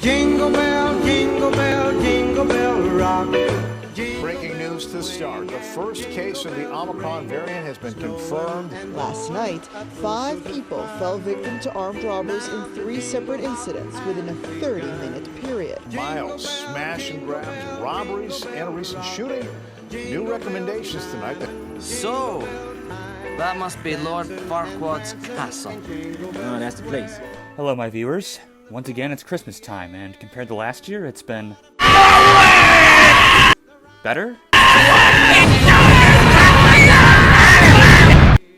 jingle bell, jingle bell rock. Breaking news to start. The first case of the Omicron variant has been confirmed. Last night, 5 people fell victim to armed robbers in 3 separate incidents within a 30-minute period. Miles, smash and grabs, robberies, and a recent shooting. New recommendations tonight. So, that must be Lord Farquaad's castle. Oh, that's the place. Hello, my viewers. Once again, it's Christmas time, and compared to last year, it's been... better?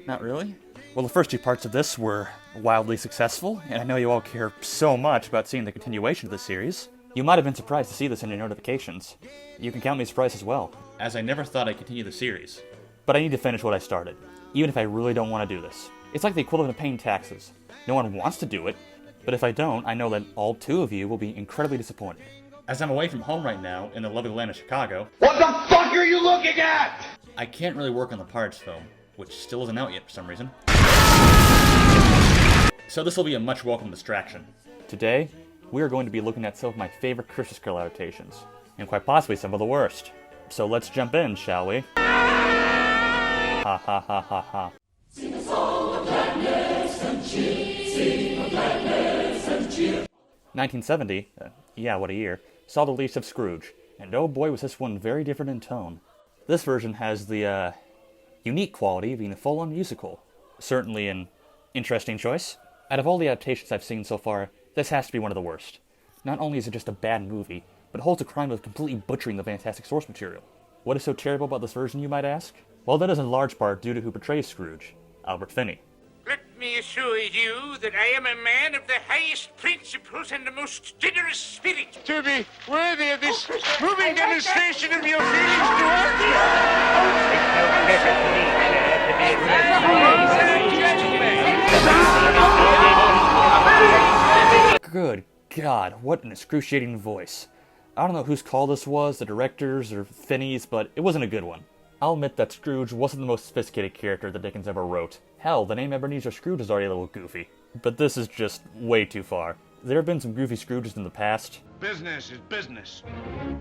Not really. Well, the first 2 parts of this were wildly successful, and I know you all care so much about seeing the continuation of the series. You might have been surprised to see this in your notifications. You can count me surprised as well, as I never thought I'd continue the series. But I need to finish what I started, even if I really don't want to do this. It's like the equivalent of paying taxes. No one wants to do it, but if I don't, I know that all 2 of you will be incredibly disappointed. As I'm away from home right now, in the lovely land of Chicago... What the fuck are you looking at?! I can't really work on the Pirates film, which still isn't out yet for some reason. So this will be a much welcome distraction. Today, we are going to be looking at some of my favorite Christmas Carol adaptations, and quite possibly some of the worst. So let's jump in, shall we? Ha ha ha ha ha. Sing a song of gladness and cheer. Sing of gladness and cheer. 1970, yeah, what a year, saw the release of Scrooge, and oh boy was this one very different in tone. This version has the, unique quality of being a full-on musical. Certainly an interesting choice. Out of all the adaptations I've seen so far, this has to be one of the worst. Not only is it just a bad movie, but it holds a crime of completely butchering the fantastic source material. What is so terrible about this version, you might ask? Well, that is in large part due to who portrays Scrooge, Albert Finney. Let me assure you that I am a man of the highest principles and the most generous spirit. To be worthy of this moving demonstration of your feelings towards me. Good God, what an excruciating voice. I don't know whose call this was, the director's or Finney's, but it wasn't a good one. I'll admit that Scrooge wasn't the most sophisticated character that Dickens ever wrote. Hell, the name Ebenezer Scrooge is already a little goofy. But this is just way too far. There have been some goofy Scrooges in the past. Business is business.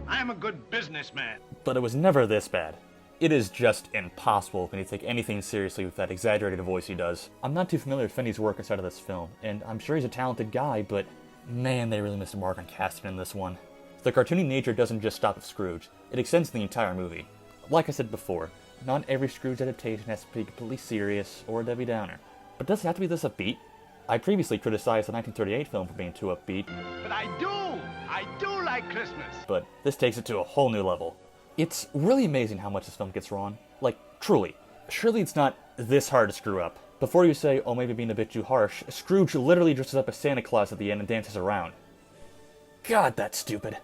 I'm a good businessman. But it was never this bad. It is just impossible when you take anything seriously with that exaggerated voice he does. I'm not too familiar with Finney's work inside of this film, and I'm sure he's a talented guy, but man, they really missed a mark on casting in this one. The cartoony nature doesn't just stop with Scrooge, it extends to the entire movie. Like I said before, not every Scrooge adaptation has to be completely serious or a Debbie Downer. But does it have to be this upbeat? I previously criticized the 1938 film for being too upbeat. But I do like Christmas. But this takes it to a whole new level. It's really amazing how much this film gets wrong. Like, truly. Surely it's not this hard to screw up. Before you say, oh, maybe being a bit too harsh, Scrooge literally dresses up as Santa Claus at the end and dances around. God, that's stupid.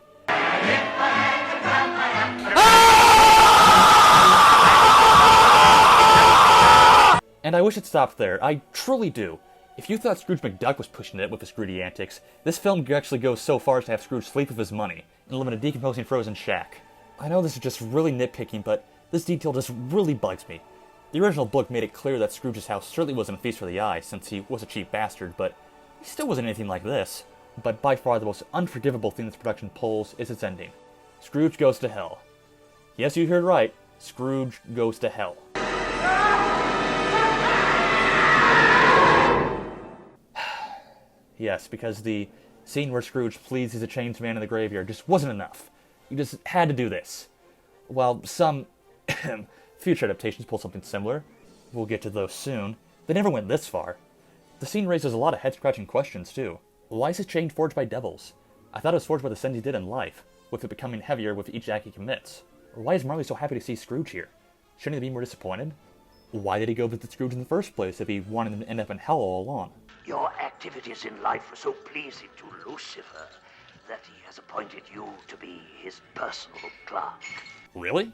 And I wish it stopped there. I truly do. If you thought Scrooge McDuck was pushing it with his greedy antics, this film actually goes so far as to have Scrooge sleep with his money and live in a decomposing frozen shack. I know this is just really nitpicking, but this detail just really bugs me. The original book made it clear that Scrooge's house certainly wasn't a feast for the eye, since he was a cheap bastard, but he still wasn't anything like this. But by far the most unforgivable thing this production pulls is its ending. Scrooge goes to hell. Yes, you heard right. Scrooge goes to hell. Yes, because the scene where Scrooge pleads he's a changed man in the graveyard just wasn't enough. You just had to do this. While some future adaptations pull something similar, we'll get to those soon, they never went this far. The scene raises a lot of head-scratching questions, too. Why is his chain forged by devils? I thought it was forged by the sins he did in life, with it becoming heavier with each act he commits. Or why is Marley so happy to see Scrooge here? Shouldn't he be more disappointed? Why did he go visit Scrooge in the first place if he wanted him to end up in hell all along? Your activities in life were so pleasing to Lucifer that he has appointed you to be his personal clerk. Really?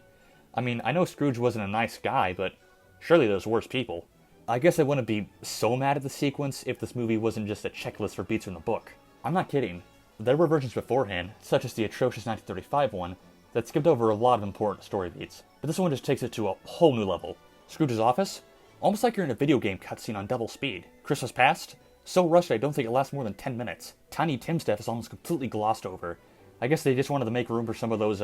I mean, I know Scrooge wasn't a nice guy, but surely there's worse people. I guess I wouldn't be so mad at the sequence if this movie wasn't just a checklist for beats from the book. I'm not kidding. There were versions beforehand, such as the atrocious 1935 one, that skipped over a lot of important story beats. But this one just takes it to a whole new level. Scrooge's office? Almost like you're in a video game cutscene on double speed. Christmas past? So rushed I don't think it lasts more than 10 minutes. Tiny Tim's death is almost completely glossed over. I guess they just wanted to make room for some of those,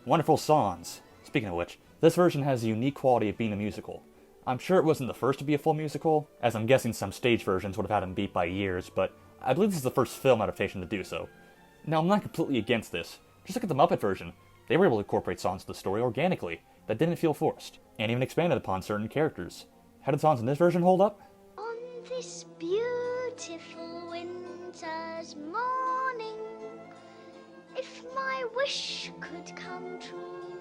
wonderful songs. Speaking of which, this version has the unique quality of being a musical. I'm sure it wasn't the first to be a full musical, as I'm guessing some stage versions would have had them beat by years, but I believe this is the first film adaptation to do so. Now, I'm not completely against this. Just look at the Muppet version. They were able to incorporate songs to the story organically, that didn't feel forced, and even expanded upon certain characters. How did songs in this version hold up? On this beautiful winter's morning, if my wish could come true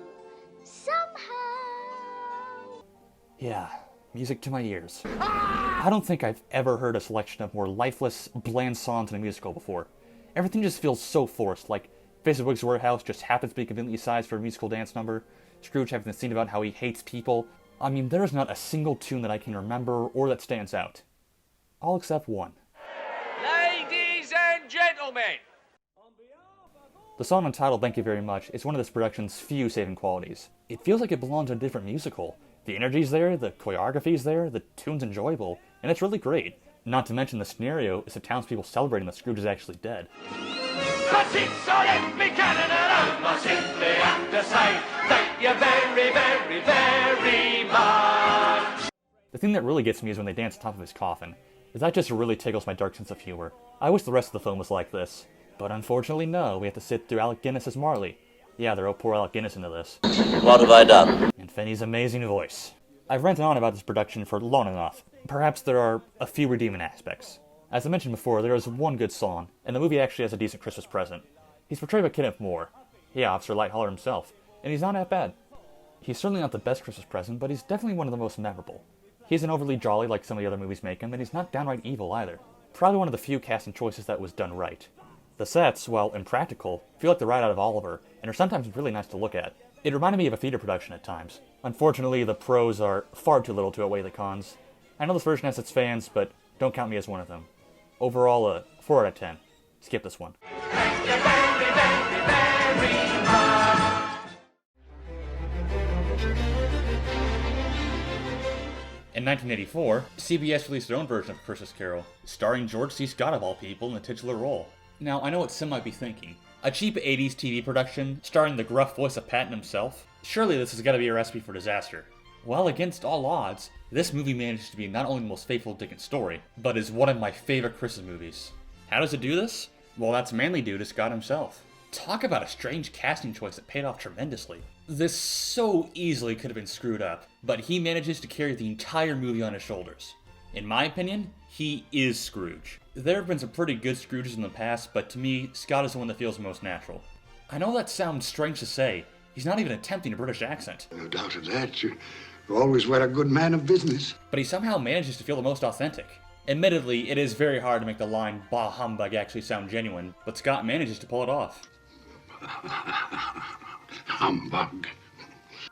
somehow. Yeah, music to my ears. I don't think I've ever heard a selection of more lifeless, bland songs in a musical before. Everything just feels so forced, like Fezziwig's Warehouse just happens to be conveniently sized for a musical dance number, Scrooge having the scene about how he hates people. I mean, there's not a single tune that I can remember or that stands out. All except one. Ladies and gentlemen! The song entitled Thank You Very Much is one of this production's few saving qualities. It feels like it belongs in a different musical. The energy's there, the choreography's there, the tune's enjoyable, and it's really great. Not to mention the scenario is the townspeople celebrating that Scrooge is actually dead. That's it, so let me can and I must simply have to say thank you very, very, very much. The thing that really gets me is when they dance on top of his coffin. That just really tickles my dark sense of humor. I wish the rest of the film was like this. But unfortunately no, we have to sit through Alec Guinness as Marley. Yeah, they'll pour Alec Guinness into this. What have I done? And Finney's amazing voice. I've ranted on about this production for long enough. Perhaps there are a few redeeming aspects. As I mentioned before, there is one good song, and the movie actually has a decent Christmas present. He's portrayed by Kenneth Moore. Yeah, Officer Lightoller himself. And he's not that bad. He's certainly not the best Christmas present, but he's definitely one of the most memorable. He isn't overly jolly like some of the other movies make him, and he's not downright evil either. Probably one of the few casting choices that was done right. The sets, while impractical, feel like they're right out of Oliver, and are sometimes really nice to look at. It reminded me of a theater production at times. Unfortunately, the pros are far too little to outweigh the cons. I know this version has its fans, but don't count me as one of them. Overall, a 4 out of 10. Skip this one. Thank you very, very, very much. In 1984, CBS released their own version of A Christmas Carol, starring George C. Scott of all people in the titular role. Now, I know what some might be thinking. A cheap 80s TV production, starring the gruff voice of Patton himself? Surely this has got to be a recipe for disaster. Well, against all odds, this movie manages to be not only the most faithful Dickens story, but is one of my favorite Christmas movies. How does it do this? Well, that's mainly due to Scott himself. Talk about a strange casting choice that paid off tremendously. This so easily could have been screwed up, but he manages to carry the entire movie on his shoulders. In my opinion, he is Scrooge. There have been some pretty good Scrooges in the past, but to me, Scott is the one that feels most natural. I know that sounds strange to say. He's not even attempting a British accent. No doubt of that. You always were a good man of business. But he somehow manages to feel the most authentic. Admittedly, it is very hard to make the line "bah humbug" actually sound genuine, but Scott manages to pull it off. Humbug.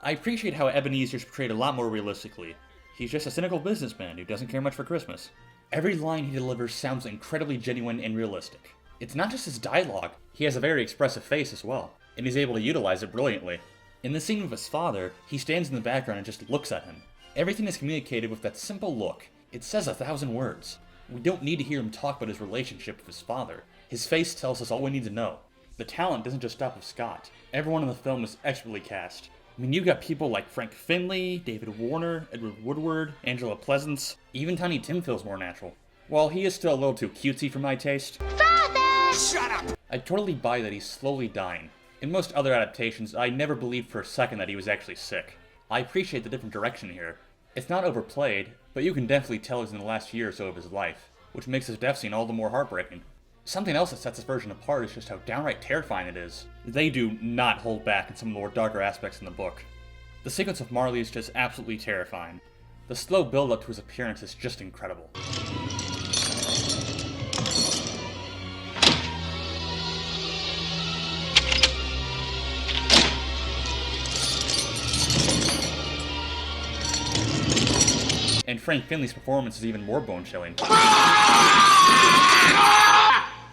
I appreciate how Ebenezer's portrayed a lot more realistically. He's just a cynical businessman who doesn't care much for Christmas. Every line he delivers sounds incredibly genuine and realistic. It's not just his dialogue, he has a very expressive face as well, and he's able to utilize it brilliantly. In the scene with his father, he stands in the background and just looks at him. Everything is communicated with that simple look. It says 1,000 words. We don't need to hear him talk about his relationship with his father. His face tells us all we need to know. The talent doesn't just stop with Scott. Everyone in the film is expertly cast. I mean, you got people like Frank Finley, David Warner, Edward Woodward, Angela Pleasance. Even Tiny Tim feels more natural. While he is still a little too cutesy for my taste. Father! Shut up! I totally buy that he's slowly dying. In most other adaptations, I never believed for a second that he was actually sick. I appreciate the different direction here. It's not overplayed, but you can definitely tell he's in the last year or so of his life, which makes his death scene all the more heartbreaking. Something else that sets this version apart is just how downright terrifying it is. They do not hold back in some of the more darker aspects in the book. The sequence of Marley is just absolutely terrifying. The slow build-up to his appearance is just incredible. And Frank Finley's performance is even more bone-chilling.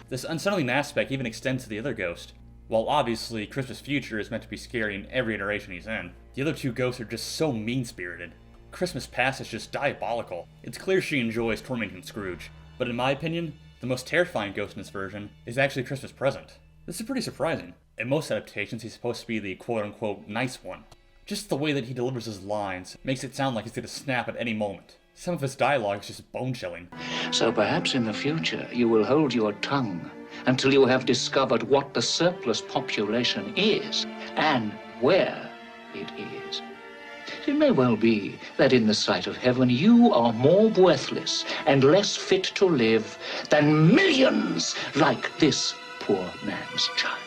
This unsettling aspect even extends to the other ghost. While obviously Christmas Future is meant to be scary in every iteration he's in, the other two ghosts are just so mean-spirited. Christmas Past is just diabolical. It's clear she enjoys tormenting Scrooge. But in my opinion, the most terrifying ghost in this version is actually Christmas Present. This is pretty surprising. In most adaptations, he's supposed to be the quote-unquote nice one. Just the way that he delivers his lines makes it sound like he's gonna snap at any moment. Some of his dialogue is just bone-chilling. So perhaps in the future you will hold your tongue until you have discovered what the surplus population is and where it is. It may well be that in the sight of heaven you are more worthless and less fit to live than millions like this poor man's child.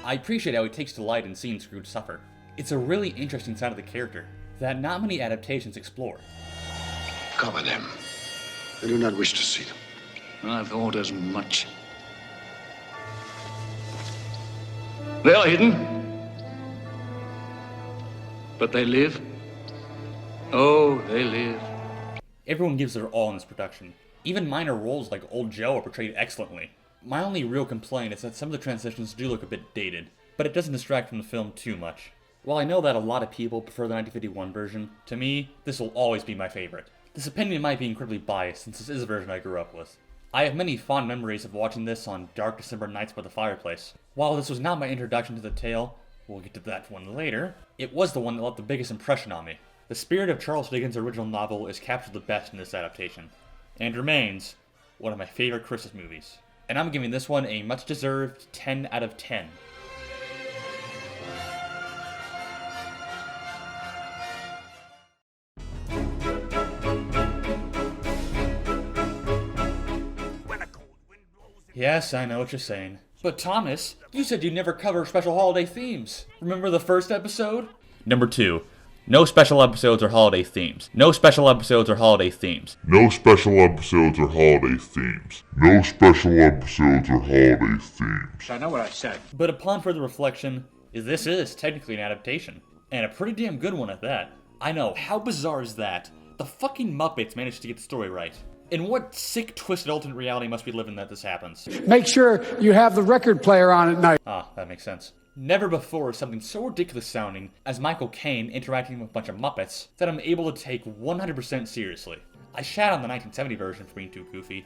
I appreciate how he takes delight in seeing Scrooge suffer. It's a really interesting side of the character that not many adaptations explore. Cover them. I do not wish to see them. I thought as much. They are hidden. But they live. Oh, they live. Everyone gives their all in this production. Even minor roles like Old Joe are portrayed excellently. My only real complaint is that some of the transitions do look a bit dated, but it doesn't distract from the film too much. While I know that a lot of people prefer the 1951 version, to me, this will always be my favorite. This opinion might be incredibly biased since this is a version I grew up with. I have many fond memories of watching this on dark December nights by the fireplace. While this was not my introduction to the tale, we'll get to that one later, it was the one that left the biggest impression on me. The spirit of Charles Dickens' original novel is captured the best in this adaptation, and remains one of my favorite Christmas movies. And I'm giving this one a much-deserved 10 out of 10. Yes, I know what you're saying. But Thomas, you said you'd never cover special holiday themes. Remember the first episode? Number 2. No special episodes or holiday themes. No special episodes or holiday themes. No special episodes or holiday themes. No special episodes or holiday themes. I know what I said. But upon further reflection, this is technically an adaptation. And a pretty damn good one at that. I know, how bizarre is that? The fucking Muppets managed to get the story right. In what sick, twisted alternate reality must we live in that this happens? Make sure you have the record player on at night. Ah, that makes sense. Never before is something so ridiculous sounding as Michael Caine interacting with a bunch of Muppets that I'm able to take 100% seriously. I shat on the 1970 version for being too goofy.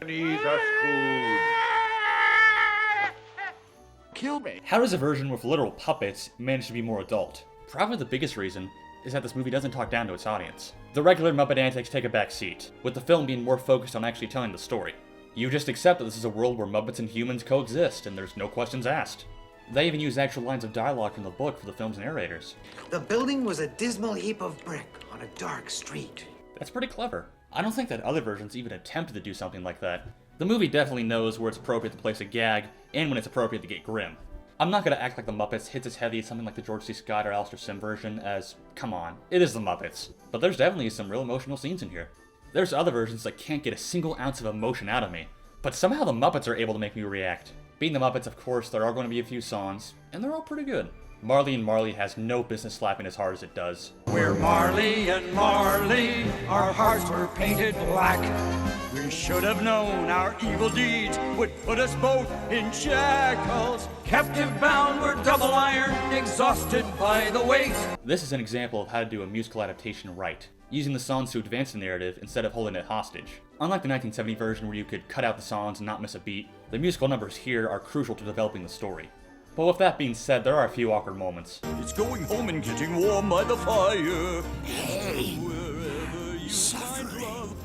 Kill me. How does a version with literal puppets manage to be more adult? Probably the biggest reason is that this movie doesn't talk down to its audience. The regular Muppet antics take a back seat, with the film being more focused on actually telling the story. You just accept that this is a world where Muppets and humans coexist, and there's no questions asked. They even use actual lines of dialogue from the book for the film's narrators. The building was a dismal heap of brick on a dark street. That's pretty clever. I don't think that other versions even attempted to do something like that. The movie definitely knows where it's appropriate to place a gag, and when it's appropriate to get grim. I'm not gonna act like the Muppets hits as heavy as something like the George C. Scott or Alistair Sim version, as, come on, it is the Muppets. But there's definitely some real emotional scenes in here. There's other versions that can't get a single ounce of emotion out of me, but somehow the Muppets are able to make me react. Being the Muppets, of course, there are going to be a few songs, and they're all pretty good. Marley and Marley has no business slapping as hard as it does. We're Marley and Marley, our hearts were painted black. We should have known our evil deeds would put us both in shackles. Captive bound, we're double iron, exhausted by the weight. This is an example of how to do a musical adaptation right, using the songs to advance the narrative instead of holding it hostage. Unlike the 1970 version where you could cut out the songs and not miss a beat, the musical numbers here are crucial to developing the story. But with that being said, there are a few awkward moments. It's going home and getting warm by the fire. Hey, suffering.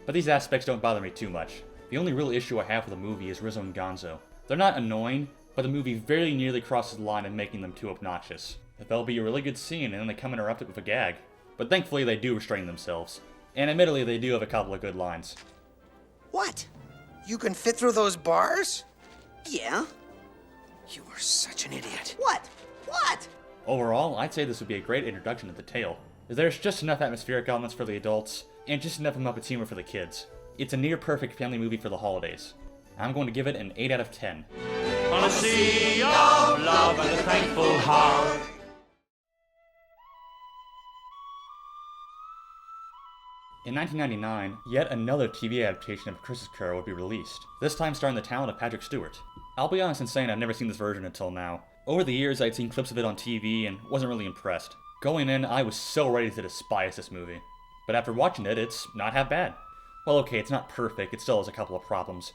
But these aspects don't bother me too much. The only real issue I have with the movie is Rizzo and Gonzo. They're not annoying, but the movie very nearly crosses the line in making them too obnoxious. There'll be a really good scene and then they come interrupt it with a gag. But thankfully they do restrain themselves. And admittedly they do have a couple of good lines. What? You can fit through those bars? Yeah. You are such an idiot. What? What? Overall, I'd say this would be a great introduction to the tale. There's just enough atmospheric elements for the adults, and just enough of Muppets humor for the kids. It's a near-perfect family movie for the holidays. I'm going to give it an 8 out of 10. On a sea of love and a thankful heart. In 1999, yet another TV adaptation of A Christmas Carol would be released, this time starring the talent of Patrick Stewart. I'll be honest in saying I've never seen this version until now. Over the years, I'd seen clips of it on TV and wasn't really impressed. Going in, I was so ready to despise this movie. but after watching it, it's not half bad. Well, okay, it's not perfect, it still has a couple of problems.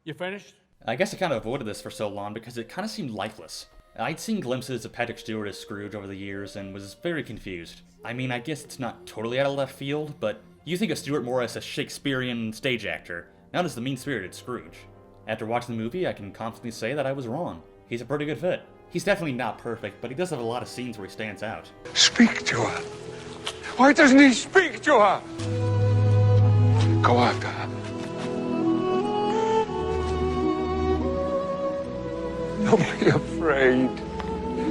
You finished? I guess I kind of avoided this for so long because it kind of seemed lifeless. I'd seen glimpses of Patrick Stewart as Scrooge over the years and was very confused. I mean, I guess it's not totally out of left field, but you think of Stewart more as a Shakespearean stage actor, not as the mean-spirited Scrooge. After watching the movie, I can confidently say that I was wrong. He's a pretty good fit. He's definitely not perfect, but he does have a lot of scenes where he stands out. Speak to her. Why doesn't he speak to her? Go after her. Don't be afraid.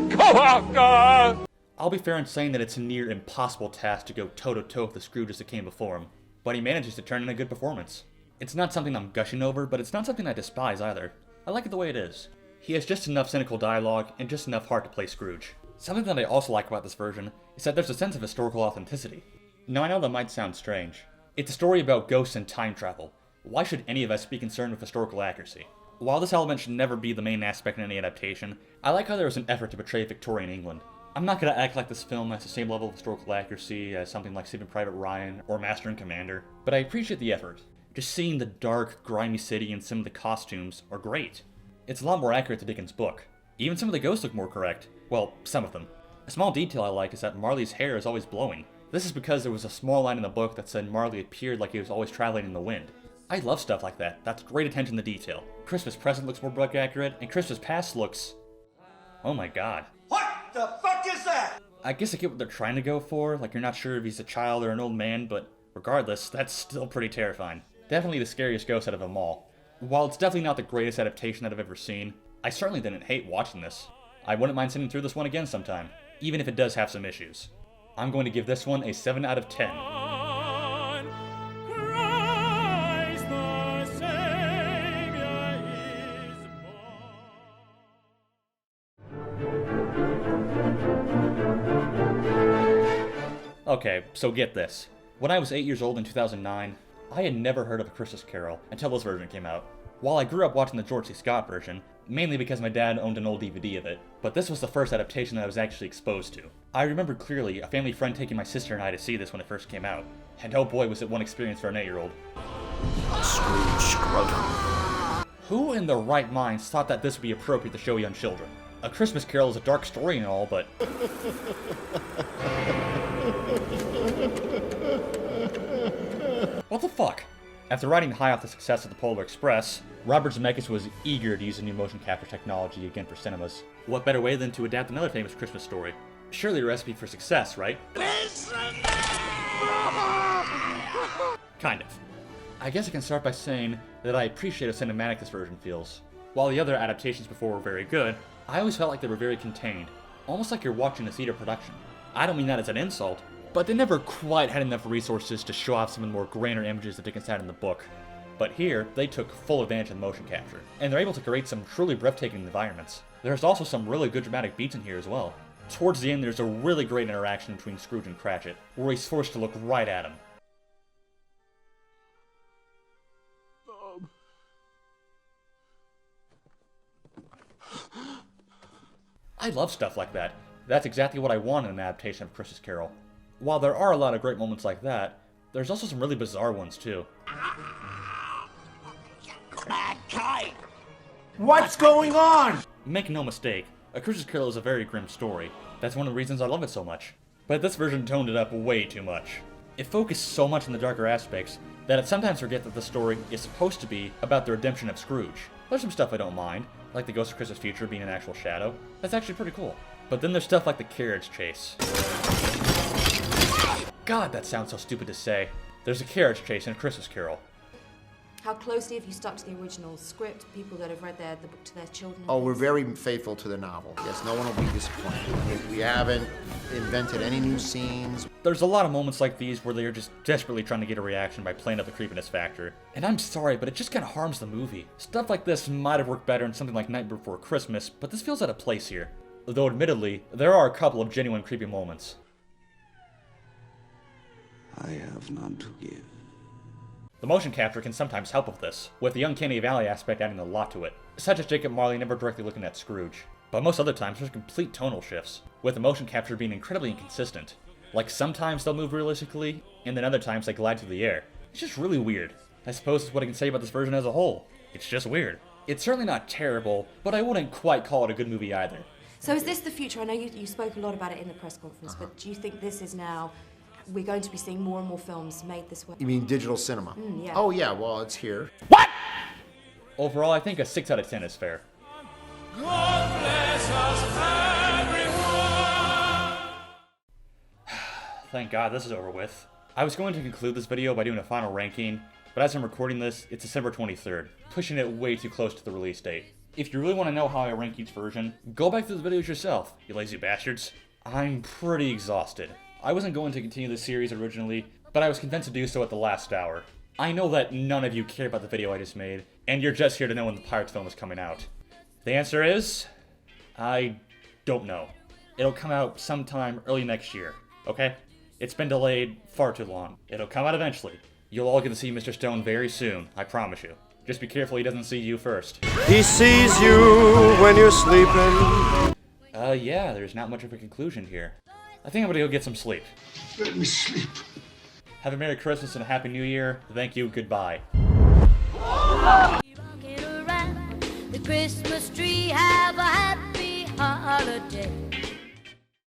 Go after her! I'll be fair in saying that it's a near impossible task to go toe-to-toe with the Scrooges that came before him, but he manages to turn in a good performance. It's not something I'm gushing over, but it's not something I despise either. I like it the way it is. He has just enough cynical dialogue and just enough heart to play Scrooge. Something that I also like about this version is that there's a sense of historical authenticity. Now I know that might sound strange. It's a story about ghosts and time travel. Why should any of us be concerned with historical accuracy? While this element should never be the main aspect in any adaptation, I like how there was an effort to portray Victorian England. I'm not going to act like this film has the same level of historical accuracy as something like Saving Private Ryan or Master and Commander, but I appreciate the effort. Just seeing the dark, grimy city and some of the costumes are great. It's a lot more accurate to Dickens' book. Even some of the ghosts look more correct. Well, some of them. A small detail I like is that Marley's hair is always blowing. This is because there was a small line in the book that said Marley appeared like he was always traveling in the wind. I love stuff like that. That's great attention to detail. Christmas Present looks more book accurate, and Christmas Past looks... oh my god. What the fuck is that? I guess I get what they're trying to go for, like you're not sure if he's a child or an old man, but regardless, that's still pretty terrifying. Definitely the scariest ghost out of them all. While it's definitely not the greatest adaptation that I've ever seen, I certainly didn't hate watching this. I wouldn't mind sitting through this one again sometime, even if it does have some issues. I'm going to give this one a 7 out of 10. Okay, so get this. When I was 8 years old in 2009, I had never heard of A Christmas Carol until this version came out. While I grew up watching the George C. Scott version, mainly because my dad owned an old DVD of it, but this was the first adaptation that I was actually exposed to. I remember clearly a family friend taking my sister and I to see this when it first came out, and oh boy was it one experience for an 8-year-old. Scrooge Scrotum. Who in their right minds thought that this would be appropriate to show young children? A Christmas Carol is a dark story and all, but... what the fuck? After riding high off the success of the Polar Express, Robert Zemeckis was eager to use the new motion capture technology again for cinemas. What better way than to adapt another famous Christmas story? Surely a recipe for success, right? Kind of. I guess I can start by saying that I appreciate how cinematic this version feels. While the other adaptations before were very good, I always felt like they were very contained, almost like you're watching a theater production. I don't mean that as an insult, but they never quite had enough resources to show off some of the more grainer images that Dickens had in the book. But here, they took full advantage of the motion capture, and they're able to create some truly breathtaking environments. There's also some really good dramatic beats in here as well. Towards the end, there's a really great interaction between Scrooge and Cratchit, where he's forced to look right at him. I love stuff like that. That's exactly what I want in an adaptation of Christmas Carol. While there are a lot of great moments like that, there's also some really bizarre ones too. What's going on? Make no mistake, A Christmas Carol is a very grim story. That's one of the reasons I love it so much. But this version toned it up way too much. It focused so much on the darker aspects that it sometimes forgets that the story is supposed to be about the redemption of Scrooge. There's some stuff I don't mind, like the Ghost of Christmas Future being an actual shadow. That's actually pretty cool. But then there's stuff like the carriage chase. God, that sounds so stupid to say. There's a carriage chase in A Christmas Carol. How closely have you stuck to the original script? People that have read the book to their children? Oh, we're very faithful to the novel. Yes, no one will be disappointed. We haven't invented any new scenes. There's a lot of moments like these where they're just desperately trying to get a reaction by playing up the creepiness factor. And I'm sorry, but it just kind of harms the movie. Stuff like this might have worked better in something like Night Before Christmas, but this feels out of place here. Though admittedly, there are a couple of genuine creepy moments. I have none to give. The motion capture can sometimes help with this, with the uncanny valley aspect adding a lot to it, such as Jacob Marley never directly looking at Scrooge. But most other times there's complete tonal shifts, with the motion capture being incredibly inconsistent. Like sometimes they'll move realistically, and then other times they glide through the air. It's just really weird. I suppose that's what I can say about this version as a whole. It's just weird. It's certainly not terrible, but I wouldn't quite call it a good movie either. So is this the future? I know you spoke a lot about it in the press conference, but do you think this is now, we're going to be seeing more and more films made this way? You mean digital cinema? Yeah. Oh yeah, well, it's here. What? Overall, I think a 6 out of 10 is fair. God bless us, everyone. Thank God this is over with. I was going to conclude this video by doing a final ranking, but as I'm recording this, it's December 23rd, pushing it way too close to the release date. If you really want to know how I rank each version, go back through the videos yourself, you lazy bastards. I'm pretty exhausted. I wasn't going to continue the series originally, but I was convinced to do so at the last hour. I know that none of you care about the video I just made, and you're just here to know when the Pirates film is coming out. The answer is, I don't know. It'll come out sometime early next year, okay? It's been delayed far too long. It'll come out eventually. You'll all get to see Mr. Stone very soon, I promise you. Just be careful he doesn't see you first. He sees you when you're sleeping. Yeah, there's not much of a conclusion here. I think I'm gonna go get some sleep. Let me sleep. Have a Merry Christmas and a Happy New Year. Thank you, goodbye. The Christmas tree, have a happy holiday.